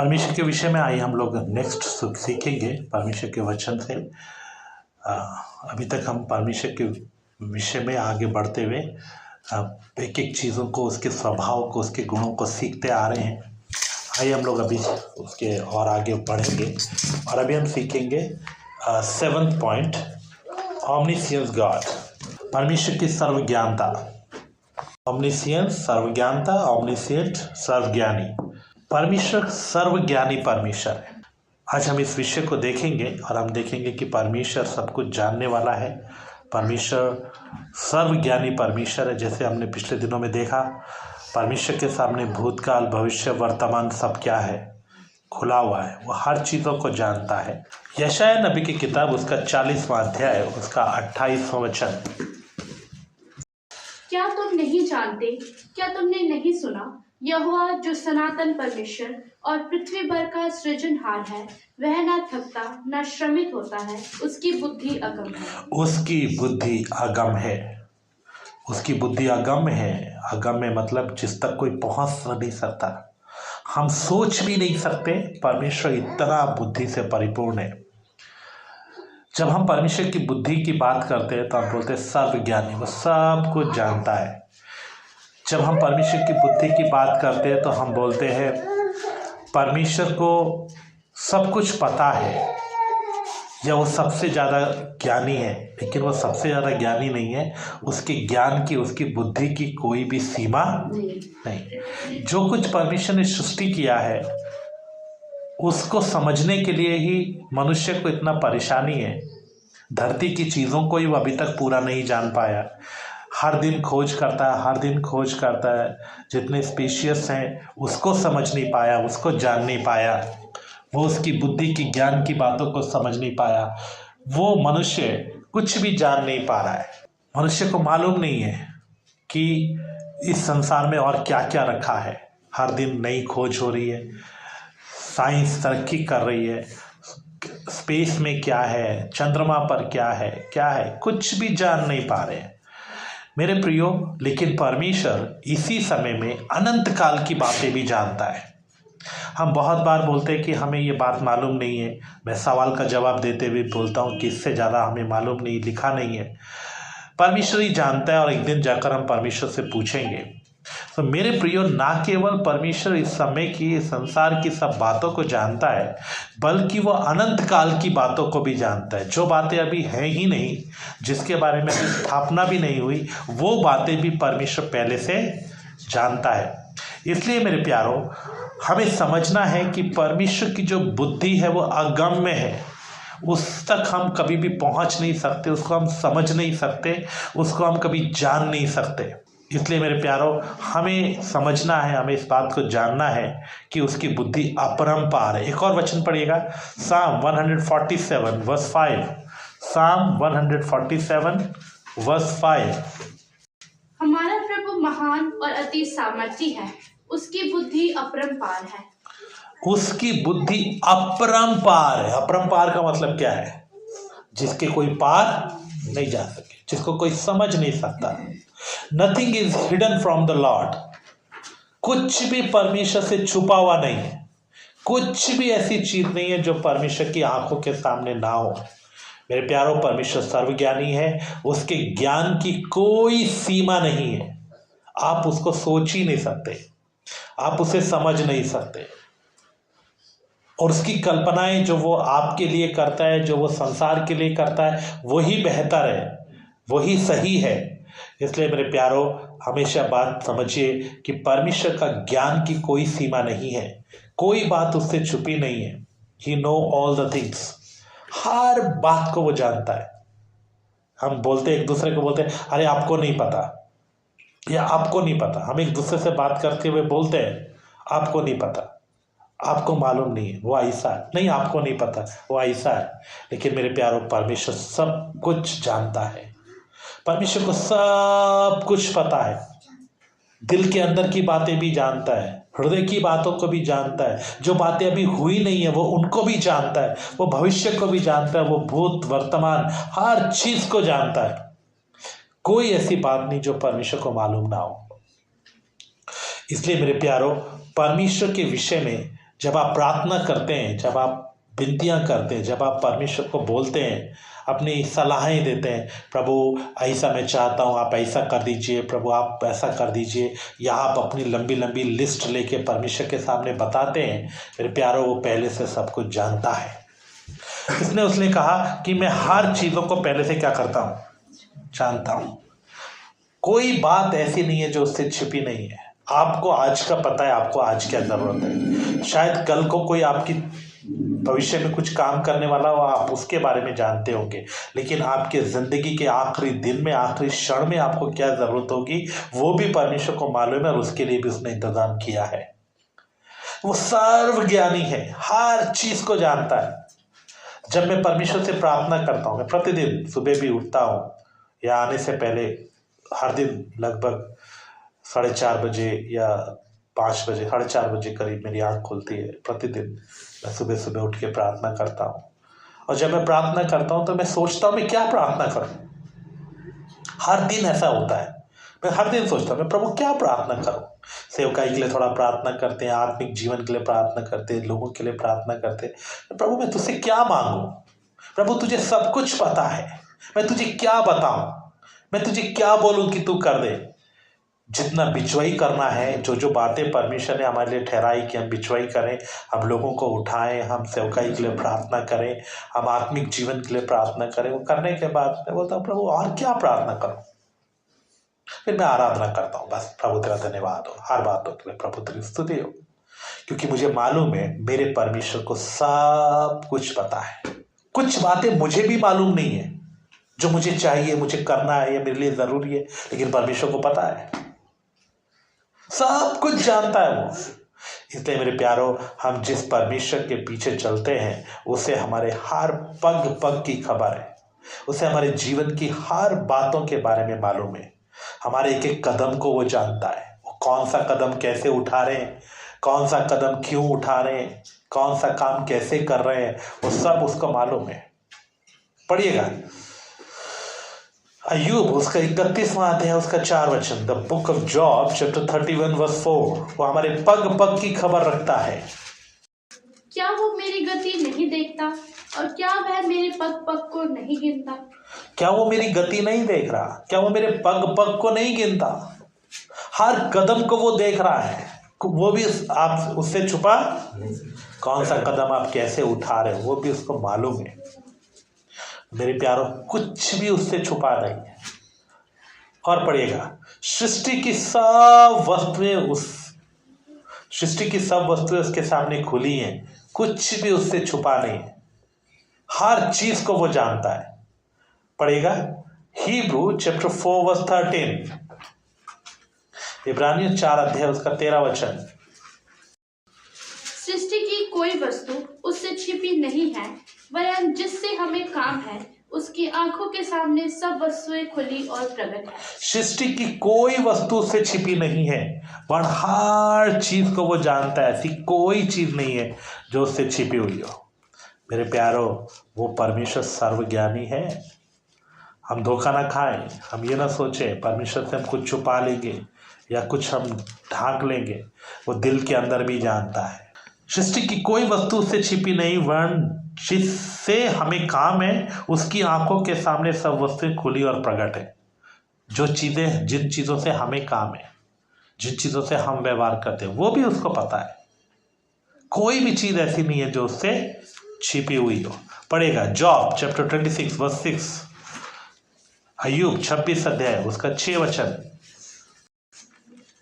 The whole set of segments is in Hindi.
परमेश्वर के विषय में आइए हम लोग नेक्स्ट सीखेंगे परमेश्वर के वचन से। अभी तक हम परमेश्वर के विषय में आगे बढ़ते हुए एक एक चीज़ों को, उसके स्वभाव को, उसके गुणों को सीखते आ रहे हैं। आइए हम लोग अभी उसके और आगे बढ़ेंगे और अभी हम सीखेंगे 7th पॉइंट, ऑमनिशियंस गॉड, परमेश्वर की सर्वज्ञानता। ऑमनिशियंस सर्वज्ञानता, ऑमनिशियंट सर्वज्ञानी। परमेश्वर सर्वज्ञानी परमेश्वर है। आज हम इस विषय को देखेंगे और हम देखेंगे कि परमेश्वर सब कुछ जानने वाला है। परमेश्वर सर्वज्ञानी परमेश्वर है। जैसे हमने पिछले दिनों में देखा, परमेश्वर के सामने भूतकाल, भविष्य, वर्तमान सब क्या है, खुला हुआ है। वो हर चीज़ों को जानता है। यशायाह नबी की किताब, उसका 40वां अध्याय, उसका 28वां वचन। क्या तुम नहीं जानते, क्या तुमने नहीं सुना, यहोवा जो सनातन परमेश्वर और पृथ्वी भर का सृजनहार है, वह न थकता न श्रमित होता है, उसकी बुद्धि अगम है। उसकी बुद्धि अगम है। उसकी बुद्धि अगम है। अगम है मतलब जिस तक कोई पहुंच नहीं सकता, हम सोच भी नहीं सकते। परमेश्वर इतना बुद्धि से परिपूर्ण है। जब हम परमेश्वर की बुद्धि की बात करते हैं तो हम बोलते हैं सर्वज्ञानी, वो सब कुछ जानता है। जब हम परमेश्वर की बुद्धि की बात करते हैं तो हम बोलते हैं परमेश्वर को सब कुछ पता है, या वो सबसे ज़्यादा ज्ञानी है। लेकिन वो सबसे ज़्यादा ज्ञानी नहीं है। उसके ज्ञान की, उसकी बुद्धि की कोई भी सीमा नहीं। जो कुछ परमेश्वर ने सृष्टि किया है उसको समझने के लिए ही मनुष्य को इतना परेशानी है। धरती की चीज़ों को ही वो अभी तक पूरा नहीं जान पाया। हर दिन खोज करता है, हर दिन खोज करता है। जितने स्पीशीज हैं उसको समझ नहीं पाया, उसको जान नहीं पाया। वो उसकी बुद्धि की, ज्ञान की बातों को समझ नहीं पाया। वो मनुष्य कुछ भी जान नहीं पा रहा है। मनुष्य को मालूम नहीं है कि इस संसार में और क्या क्या रखा है। हर दिन नई खोज हो रही है, साइंस तरक्की कर रही है। स्पेस में क्या है, चंद्रमा पर क्या है, कुछ भी जान नहीं पा रहे हैं मेरे प्रियो। लेकिन परमेश्वर इसी समय में अनंत काल की बातें भी जानता है। हम बहुत बार बोलते हैं कि हमें ये बात मालूम नहीं है। मैं सवाल का जवाब देते हुए बोलता हूँ कि इससे ज़्यादा हमें मालूम नहीं, लिखा नहीं है। परमेश्वर ही जानता है और एक दिन जाकर हम परमेश्वर से पूछेंगे। तो मेरे प्रियो, ना केवल परमेश्वर इस समय की, संसार की सब बातों को जानता है, बल्कि वो अनंत काल की बातों को भी जानता है। जो बातें अभी हैं ही नहीं, जिसके बारे में अभी स्थापना भी नहीं हुई, वो बातें भी परमेश्वर पहले से जानता है। इसलिए मेरे प्यारों, हमें समझना है कि परमेश्वर की जो बुद्धि है वो अगम्य है। उस तक हम कभी भी पहुंच नहीं सकते, उसको हम समझ नहीं सकते, उसको हम कभी जान नहीं सकते। इसलिए मेरे प्यारों, हमें समझना है, हमें इस बात को जानना है कि उसकी बुद्धि अपरंपार है। एक और वचन पढ़िएगा, साम 147 वर्स 5। साम 147 वर्स 5। हमारा प्रभु महान और अति सामर्थी है, उसकी बुद्धि अपरंपार है। उसकी बुद्धि अपरंपार है। अपरंपार का मतलब क्या है? जिसके कोई पार नहीं जा सके, जिसको कोई समझ नहीं सकता। Nothing is hidden from the Lord. कुछ भी परमेश्वर से छुपा हुआ नहीं है। कुछ भी ऐसी चीज नहीं है जो परमेश्वर की आंखों के सामने ना हो। मेरे प्यारों, परमेश्वर सर्वज्ञानी है। उसके ज्ञान की कोई सीमा नहीं है। आप उसको सोच ही नहीं सकते, आप उसे समझ नहीं सकते। और उसकी कल्पनाएं जो वो आपके लिए करता है, जो वो संसार के लिए करता है, वही बेहतर है, वही सही है। इसलिए मेरे प्यारों, हमेशा बात समझिए कि परमेश्वर का ज्ञान की कोई सीमा नहीं है। कोई बात उससे छुपी नहीं है। ही नो ऑल द थिंग्स। हर बात को वो जानता है। हम बोलते एक दूसरे को बोलते हैं, अरे आपको नहीं पता, या आपको नहीं पता। हम एक दूसरे से बात करते हुए बोलते हैं, आपको नहीं पता, आपको मालूम नहीं है, वो ऐसा है। नहीं, आपको नहीं पता, वो ऐसा है। लेकिन मेरे प्यारों, परमेश्वर सब कुछ जानता है। परमेश्वर को सब कुछ पता है। दिल के अंदर की बातें भी जानता है, हृदय की बातों को भी जानता है। जो बातें अभी हुई नहीं है वो उनको भी जानता है। वो भविष्य को भी जानता है। वो भूत, वर्तमान, हर चीज को जानता है। कोई ऐसी बात नहीं जो परमेश्वर को मालूम ना हो। इसलिए मेरे प्यारों, परमेश्वर के विषय में जब आप प्रार्थना करते हैं, जब आप विनतियाँ करते हैं, जब आप परमेश्वर को बोलते हैं, अपनी सलाहें देते हैं, प्रभु ऐसा मैं चाहता हूँ, आप ऐसा कर दीजिए, प्रभु आप ऐसा कर दीजिए, या आप अपनी लंबी लंबी लिस्ट लेके परमेश्वर के सामने बताते हैं, मेरे प्यारों वो पहले से सब कुछ जानता है। उसने कहा कि मैं हर चीज़ों को पहले से क्या करता हूँ, जानता हूँ। कोई बात ऐसी नहीं है जो उससे छिपी नहीं है। आपको आज का पता है, आपको आज क्या ज़रूरत है। शायद कल को कोई आपकी भविष्य में कुछ काम करने वाला हो, आप उसके बारे में जानते होंगे, लेकिन आपके ज़िंदगी के आखिरी दिन में, आखिरी क्षण में आपको क्या ज़रूरत होगी वो भी परमेश्वर को मालूम है, और उसके लिए भी उसने इंतज़ाम किया है। वो सर्वज्ञानी है, हर चीज़ को जानता है। जब मैं परमेश्वर से प्रार्थना करता हूँ, मैं प्रतिदिन सुबह भी उठता हूँ या आने से पहले हर दिन लगभग 4:30 बजे या 5 बजे, 4:30 बजे करीब मेरी आँख खुलती है। प्रतिदिन मैं सुबह सुबह उठ के प्रार्थना करता हूँ, और जब मैं प्रार्थना करता हूँ तो मैं सोचता हूँ मैं क्या प्रार्थना करूँ। हर दिन ऐसा होता है, मैं हर दिन सोचता हूँ मैं प्रभु क्या प्रार्थना करूँ। सेवकाई के लिए थोड़ा प्रार्थना करते हैं, आत्मिक जीवन के लिए प्रार्थना करते हैं, लोगों के लिए प्रार्थना करते हैं। प्रभु मैं तुझसे क्या मांगूँ, प्रभु तुझे सब कुछ पता है, मैं तुझे क्या बताऊँ, मैं तुझे क्या बोलूँ कि तू कर दे। जितना बिचवाई करना है, जो बातें परमेश्वर ने हमारे लिए ठहराई कि हम बिचवाई करें, हम लोगों को उठाएं, हम सेवकाई के लिए प्रार्थना करें, हम आत्मिक जीवन के लिए प्रार्थना करें, वो करने के बाद मैं बोलता हूँ प्रभु और क्या प्रार्थना करूँ। फिर मैं आराधना करता हूँ, बस प्रभु तेरा धन्यवाद हो, हर बातों के लिए प्रभु तेरी स्तुति हो, क्योंकि मुझे मालूम है मेरे परमेश्वर को सब कुछ पता है। कुछ बातें मुझे भी मालूम नहीं है जो मुझे चाहिए, मुझे करना है या मेरे लिए ज़रूरी है, लेकिन परमेश्वर को पता है, सब कुछ जानता है वो। इसलिए मेरे प्यारों, हम जिस परमेश्वर के पीछे चलते हैं उसे हमारे हर पग पग की खबर है, उसे हमारे जीवन की हर बातों के बारे में मालूम है, हमारे एक एक कदम को वो जानता है। वो कौन सा कदम कैसे उठा रहे हैं, कौन सा कदम क्यों उठा रहे हैं, कौन सा काम कैसे कर रहे हैं, वो सब उसको मालूम है। पढ़िएगा अय्यूब उसका 31वां अध्याय उसका 4 वचन, the book of Job chapter 31 verse 4। वो हमारे पग पग की खबर रखता है। क्या वो मेरी गति नहीं देखता, और क्या वह मेरे पग पग को नहीं गिनता। क्या वो मेरी गति नहीं देख रहा, क्या वो मेरे पग पग को नहीं गिनता। हर कदम को वो देख रहा है, वो भी आप उससे छुपा, कौन सा कदम आप कैसे उठा रहे हो वो भी उसको मालूम है। मेरे प्यारों, कुछ भी उससे छुपा नहीं है। और पढ़िएगा, सृष्टि की सब वस्तुएं उसके सामने खुली हैं, कुछ भी उससे छुपा नहीं है, हर चीज को वो जानता है। पढ़िएगा हिब्रू चैप्टर 4 वर्स 13, इब्रानियों 4 अध्याय उसका 13 वचन। सृष्टि की कोई वस्तु उससे छिपी नहीं है, वरन जिससे हमें काम है उसकी आंखों के सामने सब वस्तुएं खुली और प्रकट है। सृष्टि की कोई वस्तु उससे छिपी नहीं है, वरन हर चीज को वो जानता है। ऐसी कोई चीज नहीं है जो उससे छिपी हुई हो। मेरे प्यारों, वो परमेश्वर सर्वज्ञानी है। हम धोखा ना खाएं, हम ये ना सोचें परमेश्वर से हम कुछ छुपा लेंगे या कुछ हम ढांक लेंगे। वो दिल के अंदर भी जानता है। सृष्टि की कोई वस्तु उससे छिपी नहीं, वरन जिससे हमें काम है उसकी आंखों के सामने सब वस्तुएं खुली और प्रकट है। जिन चीज़ों से हमें काम है, जिन चीज़ों से हम व्यवहार करते हैं, वो भी उसको पता है। कोई भी चीज़ ऐसी नहीं है जो उससे छिपी हुई हो। पढ़ेगा जॉब चैप्टर 26 वर्स 6, अय्यूब 26 अध्याय उसका 6 वचन।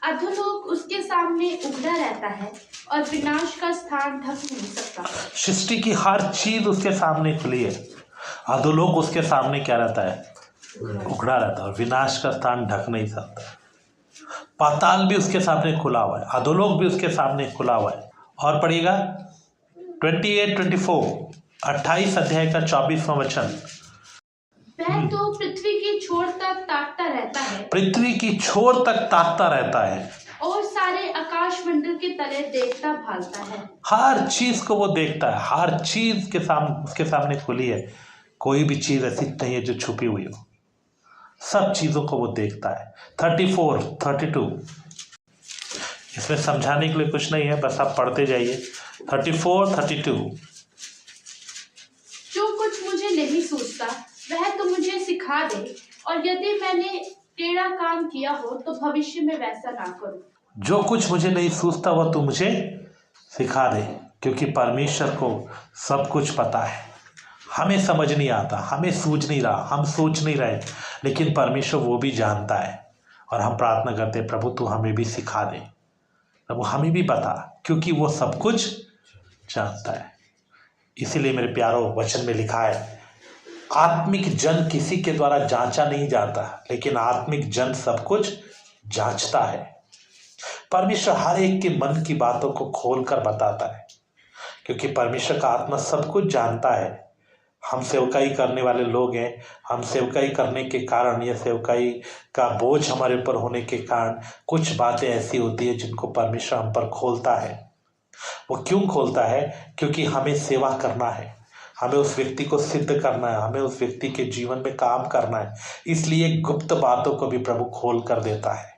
अधोलोक उसके सामने उघड़ा रहता है और विनाश का स्थान ढक नहीं सकता। सृष्टि की हर चीज उसके सामने खुली है। अधोलोक उसके सामने क्या रहता है, उघड़ा रहता है, और विनाश का स्थान ढक नहीं सकता। पाताल भी उसके सामने खुला हुआ है, अधोलोक भी उसके सामने खुला हुआ है। और पढ़िएगा 28 अध्याय का 24वां वचन। वह तो पृथ्वी की छोर तक ताकता रहता है, पृथ्वी की छोर तक ताकता रहता है, और सारे आकाश मंडल के तले देखता भालता है। हर चीज को वो देखता है, हर चीज के सामने उसके सामने खुली है। कोई भी चीज ऐसी नहीं है जो छुपी हुई हो, सब चीजों को वो देखता है। 34, 32 इसमें समझाने के लिए कुछ नहीं है, बस आप पढ़ते जाइए। 34, 32। जो कुछ मुझे नहीं सूझता वह तो मुझे सिखा दे, और यदि मैंने टेढ़ा काम किया हो तो भविष्य में वैसा ना करूं। जो कुछ मुझे नहीं सूझता वह तू मुझे सिखा दे, क्योंकि परमेश्वर को सब कुछ पता है। हमें समझ नहीं आता, हमें सूझ नहीं रहा, हम सोच नहीं रहे, लेकिन परमेश्वर वो भी जानता है। और हम प्रार्थना करते हैं, प्रभु तू हमें भी सिखा दे, प्रभु हमें भी बता, क्योंकि वो सब कुछ जानता है। इसीलिए मेरे प्यारो वचन में लिखा है, आत्मिक जन किसी के द्वारा जांचा नहीं जाता, लेकिन आत्मिक जन सब कुछ जांचता है। परमेश्वर हर एक के मन की बातों को खोलकर बताता है, क्योंकि परमेश्वर का आत्मा सब कुछ जानता है। हम सेवकाई करने वाले लोग हैं, हम सेवकाई करने के कारण या सेवकाई का बोझ हमारे ऊपर होने के कारण कुछ बातें ऐसी होती है जिनको परमेश्वर हम पर खोलता है। वो क्यों खोलता है? क्योंकि हमें सेवा करना है, हमें उस व्यक्ति को सिद्ध करना है, हमें उस व्यक्ति के जीवन में काम करना है। इसलिए गुप्त बातों को भी प्रभु खोल कर देता है।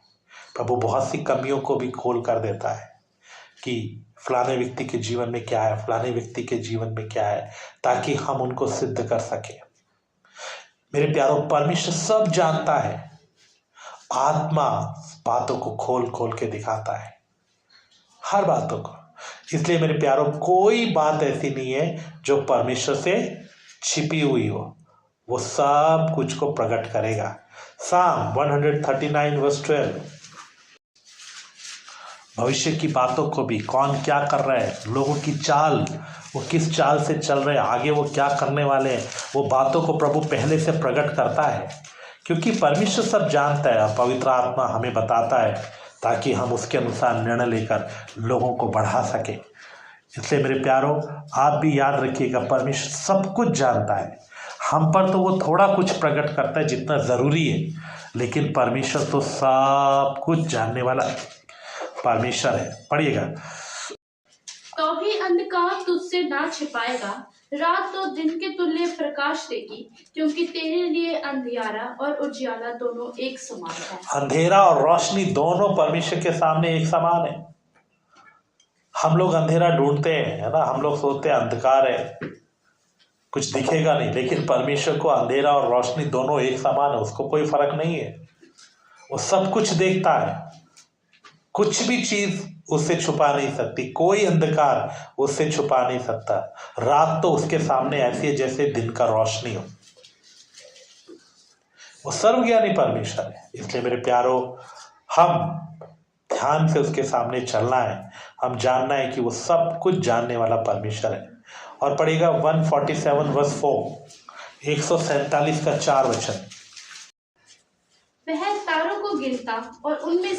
प्रभु बहुत सी कमियों को भी खोल कर देता है कि फलाने व्यक्ति के जीवन में क्या है, फलाने व्यक्ति के जीवन में क्या है, ताकि हम उनको सिद्ध कर सके। मेरे प्यारों, परमेश्वर सब जानता है, आत्मा बातों को खोल खोल के दिखाता है, हर बातों को। इसलिए मेरे प्यारों, कोई बात ऐसी नहीं है जो परमेश्वर से छिपी हुई हो, वो सब कुछ को प्रकट करेगा। साम 139 वर्स 12। भविष्य की बातों को भी, कौन क्या कर रहा है, लोगों की चाल, वो किस चाल से चल रहे हैं, आगे वो क्या करने वाले हैं, वो बातों को प्रभु पहले से प्रकट करता है, क्योंकि परमेश्वर सब जानता है। पवित्र आत्मा हमें बताता है ताकि हम उसके अनुसार निर्णय लेकर लोगों को बढ़ा सके। इसलिए मेरे प्यारों, आप भी याद रखिएगा, परमेश्वर सब कुछ जानता है। हम पर तो वो थोड़ा कुछ प्रकट करता है जितना ज़रूरी है, लेकिन परमेश्वर तो सब कुछ जानने वाला परमेश्वर है। पढ़िएगा। तो भी अंधकार तुझसे ना छिपाएगा, रात तो दिन के तुल्य प्रकाश देगी, क्योंकि तेरे लिए अंधियारा और उजियाला दोनों एक समान है। अंधेरा और रोशनी दोनों परमेश्वर के सामने एक समान है। हम लोग अंधेरा ढूंढते हैं, है ना, हम लोग सोचते हैं अंधकार है, कुछ दिखेगा नहीं, लेकिन परमेश्वर को अंधेरा और रोशनी दोनों एक समान है, उसको कोई फर्क नहीं है। वो सब कुछ देखता है, कुछ भी चीज उससे छुपा नहीं सकती, कोई अंधकार उससे छुपा नहीं सकता। रात तो उसके सामने ऐसी है जैसे दिन का रोशनी हो। वो सर्वज्ञानी परमेश्वर है। इसलिए मेरे प्यारों, हम ध्यान से उसके सामने चलना है, हम जानना है कि वो सब कुछ जानने वाला परमेश्वर है। और पढ़ेगा 147 वर्स 4, 147 का 4 वचन। वह तारों को गिनता और उनमें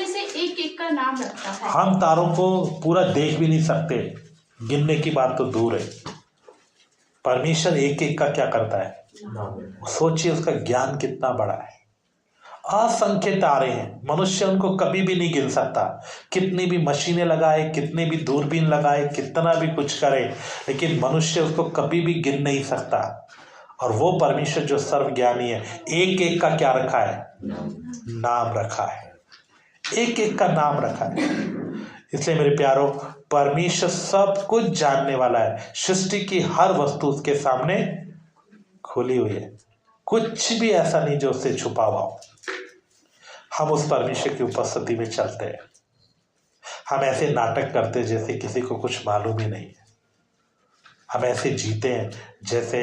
से एक एक का नाम रखता है। हम तारों को पूरा देख भी नहीं सकते, गिनने की बात तो दूर है। परमेश्वर एक एक का क्या करता है? सोचिए उसका ज्ञान कितना बड़ा है। असंख्य तारे हैं, मनुष्य उनको कभी भी नहीं गिन सकता। कितनी भी मशीनें लगाए, कितनी भी दूरबीन लगाए, कितना भी कुछ करे, लेकिन मनुष्य उसको कभी भी गिन नहीं सकता। और वो परमेश्वर जो सर्वज्ञानी है, एक एक का क्या रखा है? नाम रखा है, एक एक का नाम रखा है। इसलिए मेरे प्यारों, परमेश्वर सब कुछ जानने वाला है। सृष्टि की हर वस्तु उसके सामने खुली हुई है, कुछ भी ऐसा नहीं जो उससे छुपा हुआ हो। हम उस परमेश्वर की उपस्थिति में चलते हैं, हम ऐसे नाटक करते हैं जैसे किसी को कुछ मालूम ही नहीं है। हम ऐसे जीते हैं जैसे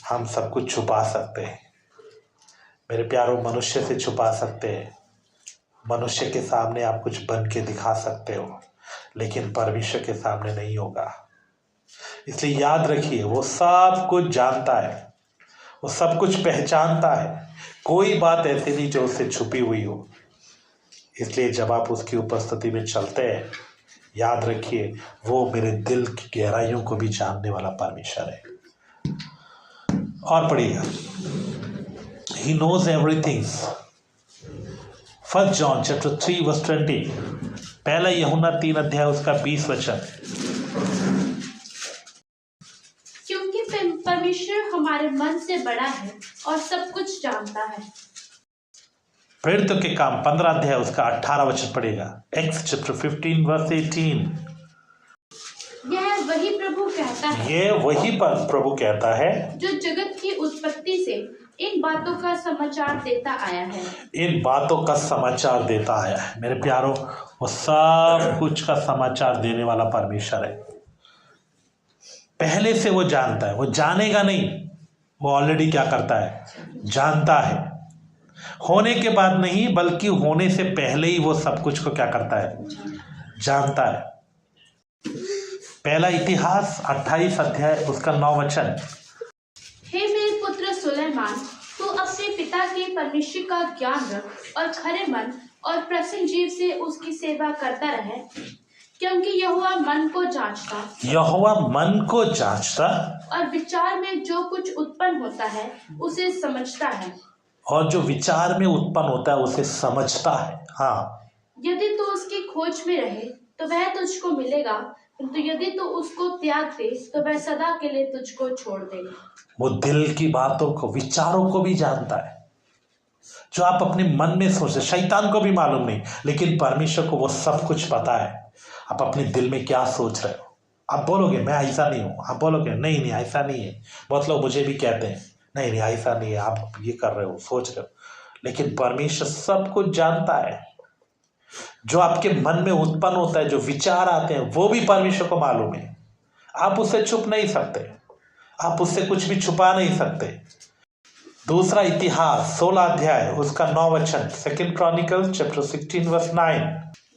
हम सब कुछ छुपा सकते हैं। मेरे प्यारों, मनुष्य से छुपा सकते हैं, मनुष्य के सामने आप कुछ बन के दिखा सकते हो, लेकिन परमेश्वर के सामने नहीं होगा। इसलिए याद रखिए, वो सब कुछ जानता है, वो सब कुछ पहचानता है, कोई बात ऐसी नहीं जो उससे छुपी हुई हो। इसलिए जब आप उसकी उपस्थिति में चलते हैं, याद रखिए, वो मेरे दिल की गहराइयों को भी जानने वाला परमेश्वर है। और पढ़िएगा, He knows everything। 1 John chapter 3 verse 20। पहला यूहन्ना 3 अध्याय उसका 20 वचन। क्योंकि परमेश्वर हमारे मन से बड़ा है और सब कुछ जानता है। प्रेरितों के काम 15 अध्याय उसका 18 वचन पड़ेगा। Acts chapter 15 verse 18। वही प्रभु कहता है, ये वही प्रभु कहता है जो जगत की उत्पत्ति से इन बातों का समाचार देता आया है। इन बातों का समाचार देता आया है। मेरे प्यारों, वो सब कुछ का समाचार देने वाला परमेश्वर है। पहले से वो जानता है, वो जानेगा नहीं, वो ऑलरेडी क्या करता है, जानता है। होने के बाद नहीं, बल्कि होने से पहले ही वो सब कुछ को क्या करता है, जानता है। पहला इतिहास 28 अध्याय उसका 9 वचन। हे मेरे पुत्र सुलेमान, तू अपने पिता के परमेश्वर का ज्ञान रख और खरे मन और प्रसन्न जीव से उसकी सेवा करता रहे, क्योंकि यहोवा मन को जांचता और विचार में जो कुछ उत्पन्न होता है उसे समझता है। और जो विचार में उत्पन्न होता है उसे समझता है। हाँ, यदि तू उसकी खोज में रहे तो वह तुझको मिलेगा, किंतु यदि तू उसको त्याग दे तो वह सदा के लिए तुझको छोड़ देगा। वो दिल की बातों को, विचारों को भी जानता है, जो आप अपने मन में सोचते। शैतान को भी मालूम नहीं, लेकिन परमेश्वर को वो सब कुछ पता है। आप अपने दिल में क्या सोच रहे हो। आप बोलोगे मैं ऐसा नहीं हूँ, आप बोलोगे नहीं ऐसा नहीं है। बहुत लोग मुझे भी कहते हैं नहीं ऐसा नहीं है, आप ये कर रहे हो, सोच रहे हो। लेकिन परमेश्वर सब कुछ जानता है। जो आपके मन में उत्पन्न होता है, जो विचार आते हैं, वो भी परमेश्वर को मालूम है। आप उससे छुप नहीं सकते, आप उससे कुछ भी छुपा नहीं सकते। दूसरा इतिहास 16 अध्याय उसका 9 वचन। 2 Chronicles chapter 16 verse 9।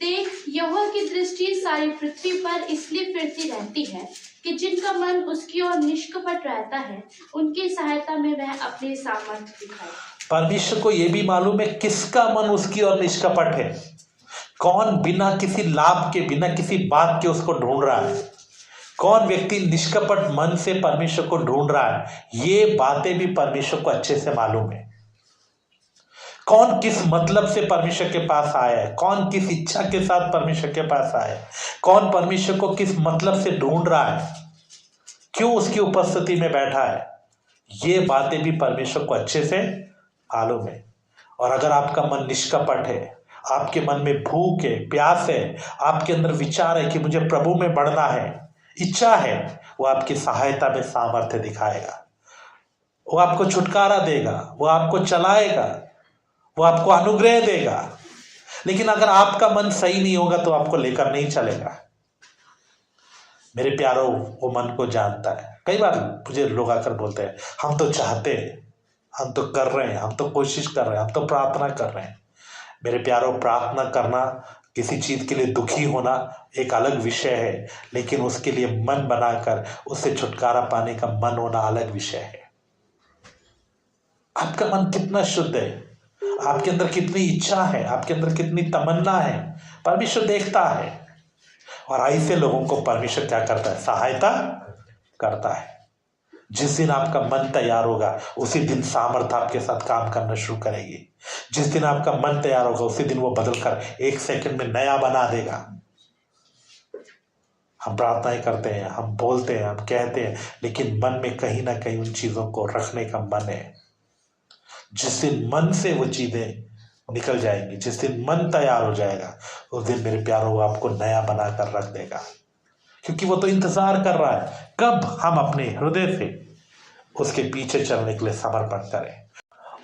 देख, यहोवा की दृष्टि सारी पृथ्वी पर इसलिए फिरती रहती है कि जिनका मन उसकी ओर निष्कपट रहता है, उनकी सहायता में वह अपने सामर्थ्य दिखाए। परमेश्वर को यह भी मालूम है किसका मन उसकी ओर निष्कपट है। कौन बिना किसी लाभ के, बिना किसी बात के उसको ढूंढ रहा है। कौन व्यक्ति निष्कपट मन से परमेश्वर को ढूंढ रहा है, ये बातें भी परमेश्वर को अच्छे से मालूम है। कौन किस मतलब से परमेश्वर के पास आया है, कौन किस इच्छा के साथ परमेश्वर के पास आया है, कौन परमेश्वर को किस मतलब से ढूंढ रहा है, क्यों उसकी उपस्थिति में बैठा है, ये बातें भी परमेश्वर को अच्छे से मालूम है। और अगर आपका मन निष्कपट है, आपके मन में भूख है, प्यास है, आपके अंदर विचार है कि मुझे प्रभु में बढ़ना है, इच्छा है, वो आपकी सहायता में सामर्थ्य दिखाएगा, वो आपको छुटकारा देगा, वो आपको चलाएगा, वो आपको अनुग्रह देगा। लेकिन अगर आपका मन सही नहीं होगा तो आपको लेकर नहीं चलेगा। मेरे प्यारों, वो मन को जानता है। कई बार मुझे लोग आकर बोलते हैं हम तो चाहते हैं, हम तो कर रहे हैं, हम तो कोशिश कर रहे हैं, हम तो प्रार्थना कर रहे हैं। मेरे प्यारों, प्रार्थना करना, किसी चीज के लिए दुखी होना एक अलग विषय है, लेकिन उसके लिए मन बनाकर उससे छुटकारा पाने का मन होना अलग विषय है। आपका मन कितना शुद्ध है, आपके अंदर कितनी इच्छा है, आपके अंदर कितनी तमन्ना है, परमेश्वर देखता है। और ऐसे लोगों को परमेश्वर क्या करता है, सहायता करता है। जिस दिन आपका मन तैयार होगा उसी दिन सामर्थ आपके साथ काम करना शुरू करेगी। जिस दिन आपका मन तैयार होगा उसी दिन वो बदलकर 1 सेकंड में नया बना देगा। हम प्रार्थनाएं करते हैं, हम बोलते हैं, हम कहते हैं, लेकिन मन में कहीं ना कहीं उन चीजों को रखने का मन है। जिस दिन मन से वो चीजें निकल जाएंगी, जिस दिन मन तैयार हो जाएगा, उस दिन मेरे प्यारों वो आपको नया बनाकर रख देगा। क्योंकि वो तो इंतजार कर रहा है कब हम अपने हृदय से उसके पीछे चलने के लिए समर्पण करें।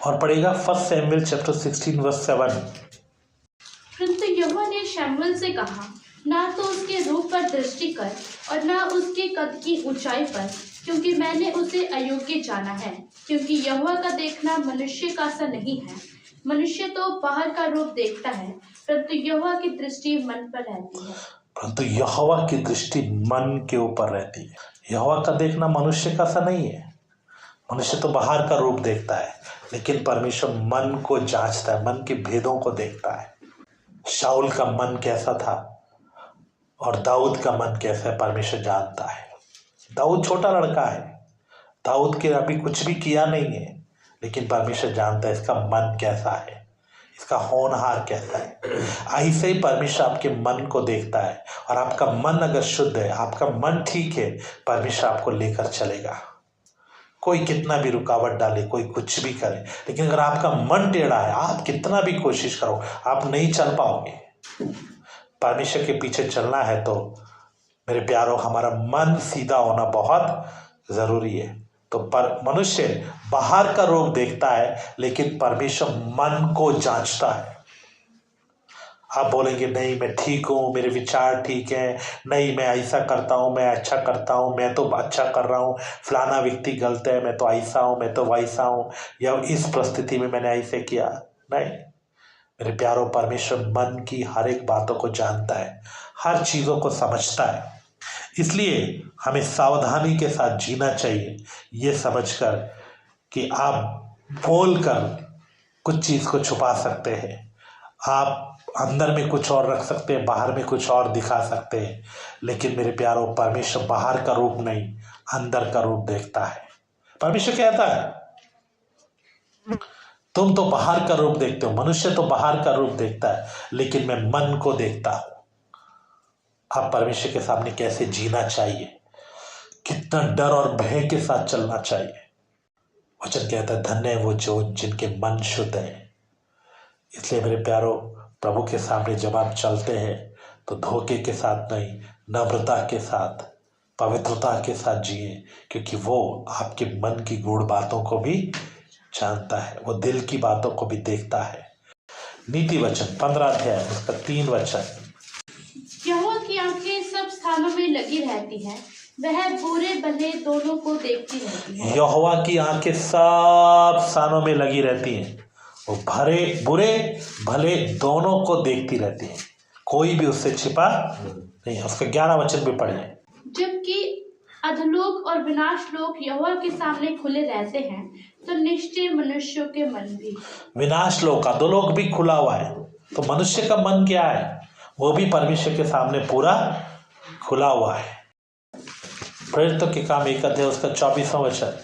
और पढ़ेगा 1 Samuel chapter 16 verse 7। परंतु यहोवा ने शमूएल से कहा, ना तो उसके रूप पर दृष्टि कर और ना उसके कद की ऊंचाई पर, क्योंकि मैंने उसे अयोग्य जाना है। क्योंकि यहोवा का देखना मनुष्य का सा नहीं है। मनुष्य तो बाहर का रूप देखता है, परंतु यहोवा की दृष्टि मन पर रहती है। परंतु यहोवा की दृष्टि मन के ऊपर रहती है। यहोवा का देखना मनुष्य का सा नहीं है। मनुष्य तो बाहर का रूप देखता है, लेकिन परमेश्वर मन को जांचता है, मन के भेदों को देखता है। शाऊल का मन कैसा था और दाऊद का मन कैसा है, परमेश्वर जानता है। दाऊद छोटा लड़का है, दाऊद के अभी कुछ भी किया नहीं है, लेकिन परमेश्वर जानता है इसका मन कैसा है, इसका होनहार कैसा है। ऐसे ही परमेश्वर आपके मन को देखता है। और आपका मन अगर शुद्ध है, आपका मन ठीक है, परमेश्वर आपको लेकर चलेगा। कोई कितना भी रुकावट डाले, कोई कुछ भी करे, लेकिन अगर आपका मन टेढ़ा है, आप कितना भी कोशिश करो, आप नहीं चल पाओगे। परमेश्वर के पीछे चलना है तो मेरे प्यारों, हमारा मन सीधा होना बहुत जरूरी है। तो पर मनुष्य बाहर का रूप देखता है, लेकिन परमेश्वर मन को जांचता है। आप बोलेंगे नहीं मैं ठीक हूँ, मेरे विचार ठीक हैं, नहीं मैं ऐसा करता हूँ, मैं अच्छा करता हूँ, मैं तो अच्छा कर रहा हूँ, फलाना व्यक्ति गलत है, मैं तो ऐसा हूँ, मैं तो वैसा हूँ, या इस परिस्थिति में मैंने ऐसे किया। नहीं मेरे प्यारों, परमेश्वर मन की हर एक बातों को जानता है, हर चीज़ों को समझता है। इसलिए हमें सावधानी के साथ जीना चाहिए, ये समझकर कि आप बोलकर कुछ चीज़ को छुपा सकते हैं, आप अंदर में कुछ और रख सकते हैं, बाहर में कुछ और दिखा सकते हैं, लेकिन मेरे प्यारों, परमेश्वर बाहर का रूप नहीं, अंदर का रूप देखता है। परमेश्वर कहता है तुम तो बाहर का रूप देखते हो, मनुष्य तो बाहर का रूप देखता है, लेकिन मैं मन को देखता हूं। आप परमेश्वर के सामने कैसे जीना चाहिए, कितना डर और भय के साथ चलना चाहिए। वचन कहता है धन्य है वो जो जिनके मन शुद्ध है। इसलिए मेरे प्यारों, प्रभु के सामने जब आप चलते हैं तो धोखे के साथ नहीं, नम्रता के साथ, पवित्रता के साथ जिए, क्योंकि वो आपके मन की गूढ़ बातों को भी जानता है, वो दिल की बातों को भी देखता है। नीति वचन 15 अध्याय उसका 3 वचन। यहोवा की आंखें सब स्थानों में लगी रहती हैं, वह बुरे भले दोनों को देखती रहती है। यहोवा की आंखें सब स्थानों में लगी रहती हैं, वो बुरे भले दोनों को देखती रहती हैं, कोई भी उससे छिपा नहीं है। उसके 11 वचन भी पढ़िए। जबकि अधलोक और विनाश लोक यहोवा के सामने खुले रहते हैं, तो निश्चय मनुष्यों के मन भी। विनाश लोक, अधोलोक भी खुला हुआ है, तो मनुष्य का मन क्या है, वो भी परमेश्वर के सामने पूरा खुला हुआ है। प्रेरितों के काम 1 अध्याय उसका 24वां वचन।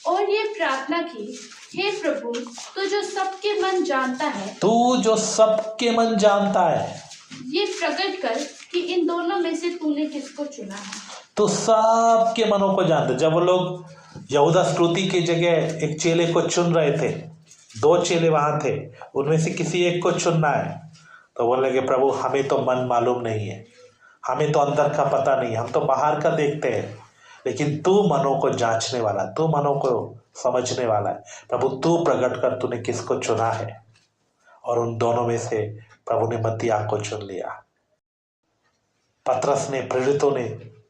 और ये प्रार्थना की, हे प्रभु, तू जो सबके मन जानता है, तू जो सबके मन जानता है, ये प्रकट कर कि इन दोनों में से तूने किसको चुना है। तो सबके मनों को जानते। जब वो लोग यहूदा स्क्रूति की जगह एक चेले को चुन रहे थे, 2 चेले वहां थे, उनमें से किसी एक को चुनना है, तो बोलने लगे प्रभु हमें तो मन मालूम नहीं है, हमें तो अंदर का पता नहीं, हम तो बाहर का देखते हैं, लेकिन तू मनों को जांचने वाला, तू मनों को समझने वाला है। प्रभु तू प्रकट कर तूने किसको चुना है। और उन दोनों में से प्रभु ने मत्तियाह को चुन लिया। पतरस ने, प्रेरितों ने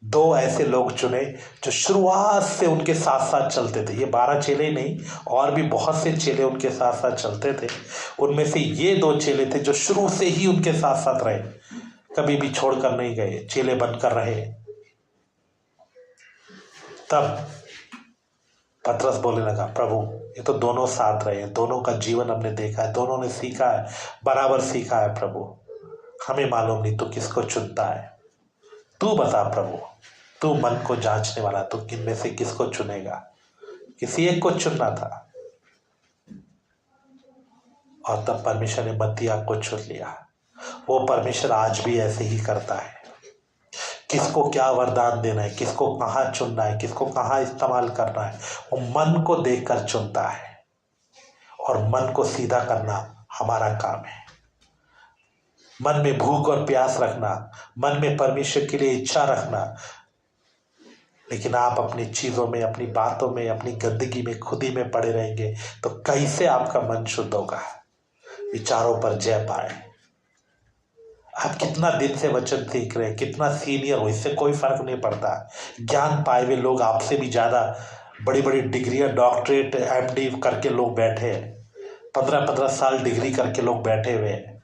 2 ऐसे लोग चुने जो शुरुआत से उनके साथ साथ चलते थे। ये 12 चेले नहीं, और भी बहुत से चेले उनके साथ साथ चलते थे। उनमें से ये 2 चेले थे जो शुरू से ही उनके साथ साथ रहे, कभी भी छोड़कर नहीं गए, चेले बनकर रहे। तब पतरस बोलने लगा प्रभु ये तो दोनों साथ रहे हैं, दोनों का जीवन हमने देखा है, दोनों ने सीखा है, बराबर सीखा है। प्रभु हमें मालूम नहीं तू किसको चुनता है, तू बता प्रभु, तू मन को जांचने वाला, तू किन में से किसको चुनेगा। किसी एक को चुनना था, और तब परमेश्वर ने मत्तियाह को चुन लिया। वो परमेश्वर आज भी ऐसे ही करता है। किसको क्या वरदान देना है, किसको कहाँ चुनना है, किसको कहाँ इस्तेमाल करना है, वो मन को देखकर चुनता है। और मन को सीधा करना हमारा काम है। मन में भूख और प्यास रखना, मन में परमेश्वर के लिए इच्छा रखना। लेकिन आप अपनी चीज़ों में, अपनी बातों में, अपनी गंदगी में, खुदी में पड़े रहेंगे तो कैसे आपका मन शुद्ध होगा, विचारों पर जय पाए। आप कितना दिन से वचन सीख रहे हैं, कितना सीनियर हो, इससे कोई फर्क नहीं पड़ता। ज्ञान पाए हुए लोग आपसे भी ज़्यादा बड़ी बड़ी डिग्रियां, डॉक्टरेट, MD करके लोग बैठे हैं, 15-15 साल डिग्री करके लोग बैठे हुए हैं।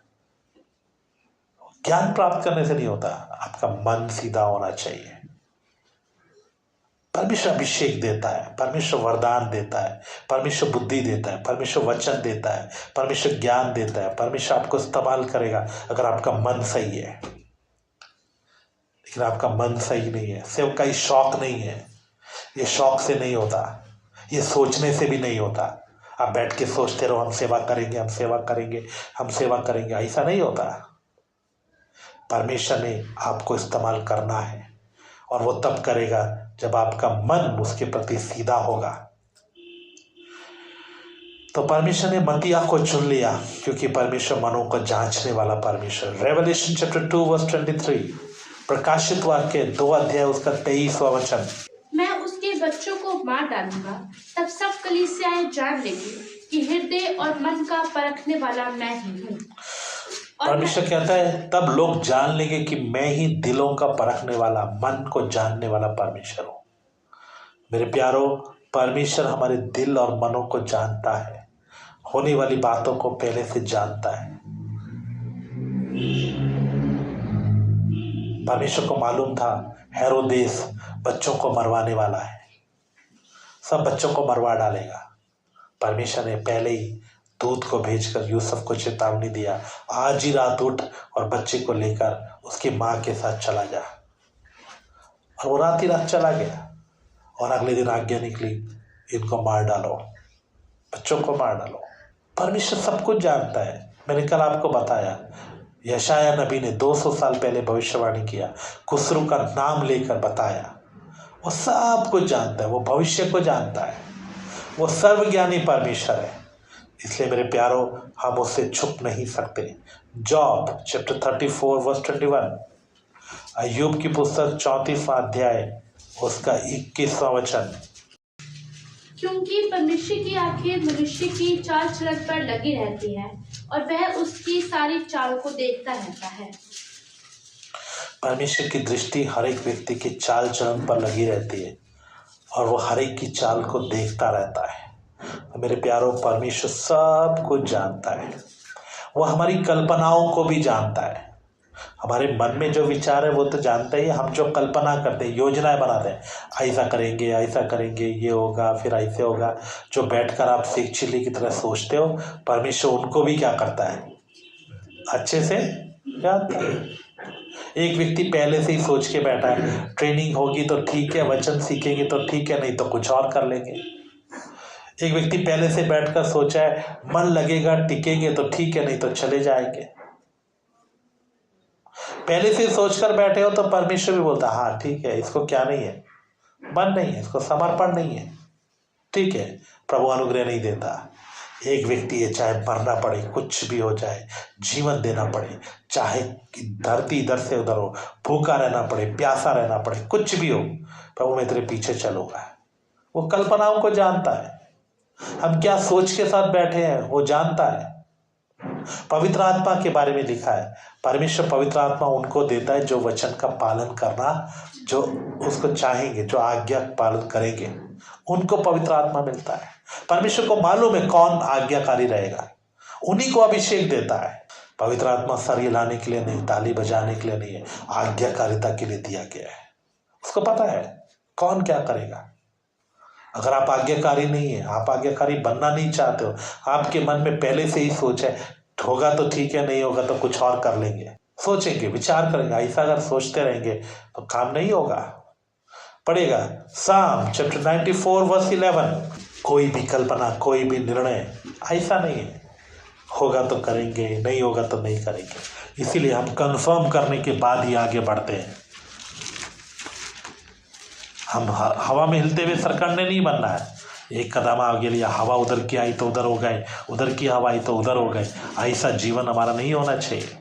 ज्ञान प्राप्त करने से नहीं होता, आपका मन सीधा होना चाहिए। परमेश्वर अभिषेक देता है, परमेश्वर वरदान देता है, परमेश्वर बुद्धि देता है, परमेश्वर वचन देता है, परमेश्वर ज्ञान देता है, परमेश्वर आपको इस्तेमाल करेगा अगर आपका मन सही है। लेकिन आपका मन सही नहीं है, सेवकाई शौक नहीं है, ये शौक से नहीं होता, ये सोचने से भी नहीं होता। आप बैठ के सोचते रहो हम सेवा करेंगे, हम सेवा करेंगे, हम सेवा करेंगे, ऐसा नहीं होता। परमेश्वर ने आपको इस्तेमाल करना है, और वो तब करेगा जब आपका मन उसके प्रति सीधा होगा। तो परमेश्वर ने मत्तियाह को चुन लिया, क्योंकि परमेश्वर मनों को जांचने वाला परमेश्वर। रेवलेशन चैप्टर 2 वर्स 23, प्रकाशित वाक्य 2 अध्याय उसका 23वां वचन। मैं उसके बच्चों को मार डालूंगा, तब सब कलीसियाएं जान लेगी कि हृदय और मन का परखने वाला मैं ही हूँ। परमेश्वर कहता है तब लोग जान लेंगे कि मैं ही दिलों का परखने वाला, मन को जानने वाला परमेश्वर हूँ। मेरे प्यारो, परमेश्वर हमारे दिल और मनों को जानता है, होने वाली बातों को पहले से जानता है। परमेश्वर को मालूम था हेरोदेस बच्चों को मरवाने वाला है, सब बच्चों को मरवा डालेगा। परमेश्वर ने पहले ही दूत को भेजकर यूसुफ को चेतावनी दिया, आज ही रात उठ और बच्चे को लेकर उसकी माँ के साथ चला जा। और वो रात ही रात चला गया और अगले दिन आज्ञा निकली, इनको मार डालो, बच्चों को मार डालो। परमेश्वर सब कुछ जानता है। मैंने कल आपको बताया यशाया नबी ने 200 साल पहले भविष्यवाणी किया, खुसरू का नाम लेकर बताया। वो सब कुछ जानता है, वो भविष्य को जानता है, वो सर्वज्ञानी परमेश्वर है। इसलिए मेरे प्यारो, हम उससे छुप नहीं सकते। जॉब चैप्टर 34 वर्स 21, अय्यूब की पुस्तक 34वां अध्याय उसका 21वां वचन। क्योंकि परमेश्वर की आंखें मनुष्य की चाल चलन पर लगी रहती है और वह उसकी सारी चाल को देखता रहता है। परमेश्वर की दृष्टि हर एक व्यक्ति की चाल चलन पर लगी रहती है और वो हर एक की चाल को देखता रहता है। मेरे प्यारों, परमेश्वर सब कुछ जानता है। वो हमारी कल्पनाओं को भी जानता है। हमारे मन में जो विचार है वो तो जानता ही है। हम जो कल्पना करते हैं, योजनाएं बनाते हैं, ऐसा करेंगे, ये होगा, फिर ऐसे होगा, जो बैठकर आप सीख चिल्ली की तरह सोचते हो, परमेश्वर उनको भी क्या करता है, अच्छे से जानता है। एक व्यक्ति पहले से ही सोच के बैठा है, ट्रेनिंग होगी तो ठीक है, वचन सीखेंगे तो ठीक है, नहीं तो कुछ और कर लेंगे। एक व्यक्ति पहले से बैठकर सोचा है, मन लगेगा, टिकेंगे तो ठीक है, नहीं तो चले जाएंगे। पहले से सोचकर बैठे हो तो परमेश्वर भी बोलता हाँ ठीक है, इसको क्या नहीं है, मन नहीं है, इसको समर्पण नहीं है, ठीक है, प्रभु अनुग्रह नहीं देता। एक व्यक्ति है, चाहे मरना पड़े, कुछ भी हो जाए, जीवन देना पड़े, चाहे धरती इधर से उधर हो, भूखा रहना पड़े, प्यासा रहना पड़े, कुछ भी हो, प्रभु मैं तेरे पीछे चलूंगा। वो कल्पनाओं को जानता है। हम क्या सोच के साथ बैठे हैं वो जानता है। पवित्र आत्मा के बारे में लिखा है, परमेश्वर पवित्र आत्मा उनको देता है जो वचन का पालन करना, जो उसको चाहेंगे, जो आज्ञा पालन करेंगे, उनको पवित्र आत्मा मिलता है। परमेश्वर को मालूम है कौन आज्ञाकारी रहेगा, उन्हीं को अभिषेक देता है। पवित्र आत्मा सर हिलाने के लिए नहीं, ताली बजाने के लिए नहीं है, आज्ञाकारिता के लिए दिया गया है। उसको पता है कौन क्या करेगा। अगर आप आज्ञाकारी नहीं है, आप आज्ञाकारी बनना नहीं चाहते हो, आपके मन में पहले से ही सोच है, होगा तो ठीक है, नहीं होगा तो कुछ और कर लेंगे, सोचेंगे, विचार करेंगे, ऐसा अगर सोचते रहेंगे तो काम नहीं होगा। पढ़ेगा साम चैप्टर 94 वर्स 11, कोई भी कल्पना, कोई भी निर्णय ऐसा नहीं है, होगा तो करेंगे, नहीं होगा तो नहीं करेंगे। इसीलिए हम कंफर्म करने के बाद ही आगे बढ़ते हैं। हम हवा में हिलते हुए सरकंडे नहीं बनना है। एक कदम आगे लिया, हवा उधर की आई तो उधर हो गए, उधर की हवा आई तो उधर हो गए, ऐसा जीवन हमारा नहीं होना चाहिए।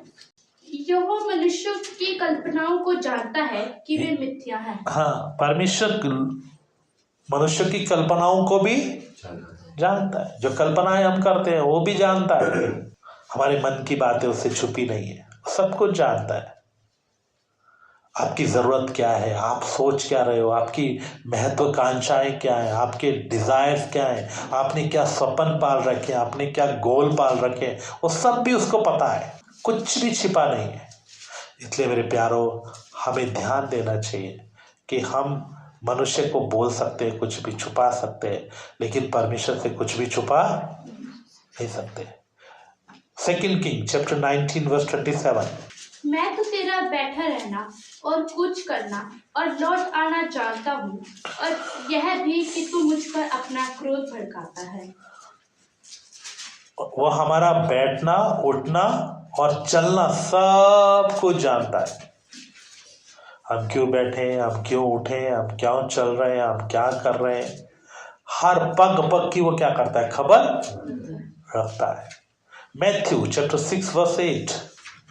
यहोवा मनुष्य की कल्पनाओं को जानता है कि वे मिथ्या हैं। हाँ, परमेश्वर मनुष्य की कल्पनाओं को भी जानता है। जो कल्पनाएं हम करते हैं वो भी जानता है। हमारे मन की बातें उससे छुपी नहीं है, सब कुछ जानता है। आपकी ज़रूरत क्या है, आप सोच क्या रहे हो, आपकी महत्वाकांक्षाएं क्या है, आपके डिज़ायर्स क्या हैं, आपने क्या स्वप्न पाल रखे हैं, आपने क्या गोल पाल रखे हैं, वो सब भी उसको पता है, कुछ भी छिपा नहीं है। इसलिए मेरे प्यारो, हमें ध्यान देना चाहिए कि हम मनुष्य को बोल सकते हैं, कुछ भी छुपा सकते हैं, लेकिन परमेश्वर से कुछ भी छुपा नहीं सकते। 2 किंग चैप्टर 19 वर्स 27, मैं तो तेरा बैठा रहना और कुछ करना और लौट आना जानता हूँ, और यह भी कि तू मुझ पर अपना क्रोध भड़काता है। वो हमारा बैठना, उठना और चलना सब कुछ जानता है। हम क्यों बैठे हैं, हम क्यों उठे हैं, हम क्यों चल रहे हैं, हम क्या कर रहे हैं, हर पग पग की वो क्या करता है, खबर रखता है। मैथ्यू चैप्टर 6 वर्स 8,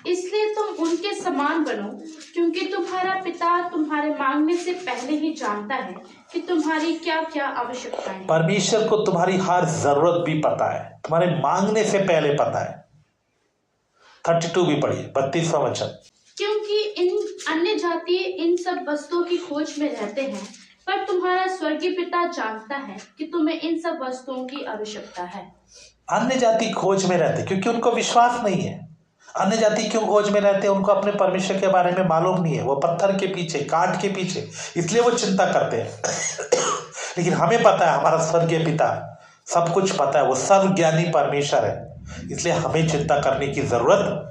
इसलिए तुम उनके समान बनो क्योंकि तुम्हारा पिता तुम्हारे मांगने से पहले ही जानता है कि तुम्हारी क्या क्या आवश्यकताएं हैं। परमेश्वर को तुम्हारी हर जरूरत भी पता है, तुम्हारे मांगने से पहले पता है। 32 भी पढ़िए, 32वां वचन। क्योंकि इन अन्य जाति इन सब वस्तुओं की खोज में रहते हैं, पर तुम्हारा स्वर्गीय पिता जानता है कि तुम्हें इन सब वस्तुओं की आवश्यकता है। अन्य जाति खोज में रहते क्योंकि उनको विश्वास नहीं है। अन्य जाति क्यों खोज में रहते हैं? उनको अपने परमेश्वर के बारे में मालूम नहीं है। वो पत्थर के पीछे, काट के पीछे, इसलिए वो चिंता करते हैं। लेकिन हमें पता है हमारा स्वर्गीय पिता सब कुछ पता है, वो सर्वज्ञानी परमेश्वर है, इसलिए हमें चिंता करने की जरूरत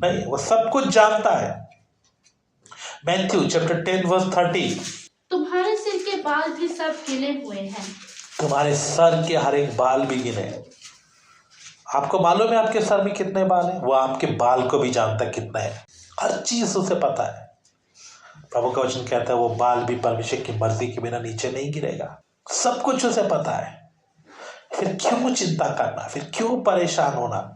नहीं, वो सब कुछ जानता है। Matthew chapter 10 verse 30। तुम्हारे सिर के बाल भी सब गिने हुए हैं। तुम्हारे सर के हर एक बाल भी गिने। आपको मालूम है आपके सर में कितने बाल हैं? वो आपके बाल को भी जानता है कितना है, हर चीज उसे पता है। प्रभु का वचन कहता है वो बाल भी परमेश्वर की मर्जी के बिना नीचे नहीं गिरेगा, सब कुछ उसे पता है। फिर क्यों चिंता करना, फिर क्यों परेशान होना?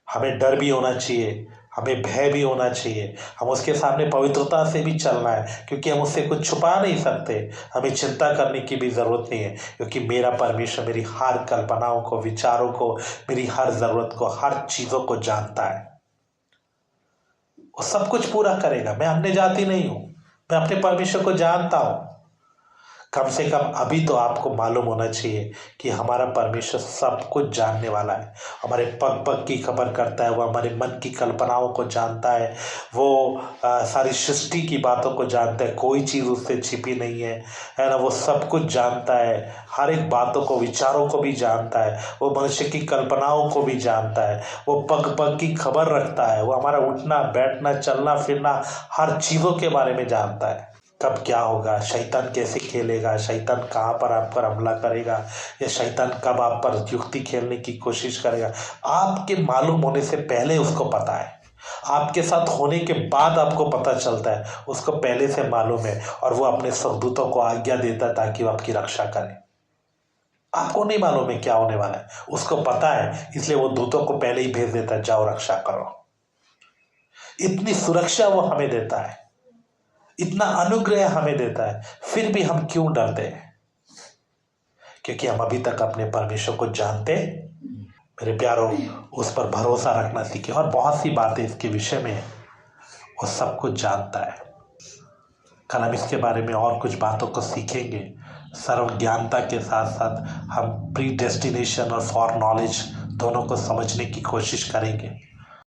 हमें डर भी होना चाहिए, हमें भय भी होना चाहिए। हम उसके सामने पवित्रता से भी चलना है, क्योंकि हम उससे कुछ छुपा नहीं सकते। हमें चिंता करने की भी जरूरत नहीं है, क्योंकि मेरा परमेश्वर मेरी हर कल्पनाओं को, विचारों को, मेरी हर जरूरत को, हर चीजों को जानता है। वो सब कुछ पूरा करेगा। मैं अन्य जाति नहीं हूं, मैं अपने परमेश्वर को जानता हूं। कम से कम अभी तो आपको मालूम होना चाहिए कि हमारा परमेश्वर सब कुछ जानने वाला है। हमारे पग पग की खबर करता है, वो हमारे मन की कल्पनाओं को जानता है, वो सारी सृष्टि की बातों को जानता है। कोई चीज़ उससे छिपी नहीं है ना? वो सब कुछ जानता है, हर एक बातों को, विचारों को भी जानता है। वो मनुष्य की कल्पनाओं को भी जानता है। वो पग पग की खबर रखता है। वो हमारा उठना बैठना, चलना फिरना, हर चीज़ों के बारे में जानता है। कब क्या होगा, शैतान कैसे खेलेगा, शैतान कहाँ पर आप पर हमला करेगा, या शैतान कब आप पर युक्ति खेलने की कोशिश करेगा, आपके मालूम होने से पहले उसको पता है। आपके साथ होने के बाद आपको पता चलता है, उसको पहले से मालूम है, और वो अपने स्वर्गदूतों को आज्ञा देता है ताकि वो आपकी रक्षा करे। आपको नहीं मालूम है क्या होने वाला है, उसको पता है, इसलिए वो दूतों को पहले ही भेज देता है, जाओ रक्षा करो। इतनी सुरक्षा वो हमें देता है, इतना अनुग्रह हमें देता है, फिर भी हम क्यों डरते हैं? क्योंकि हम अभी तक अपने परमेश्वर को जानते। मेरे प्यारों, उस पर भरोसा रखना सीखे। और बहुत सी बातें इसके विषय में वो सब कुछ जानता है। कल हम इसके बारे में और कुछ बातों को सीखेंगे। सर्व ज्ञानता के साथ साथ हम प्री डेस्टिनेशन और फॉर नॉलेज दोनों को समझने की कोशिश करेंगे।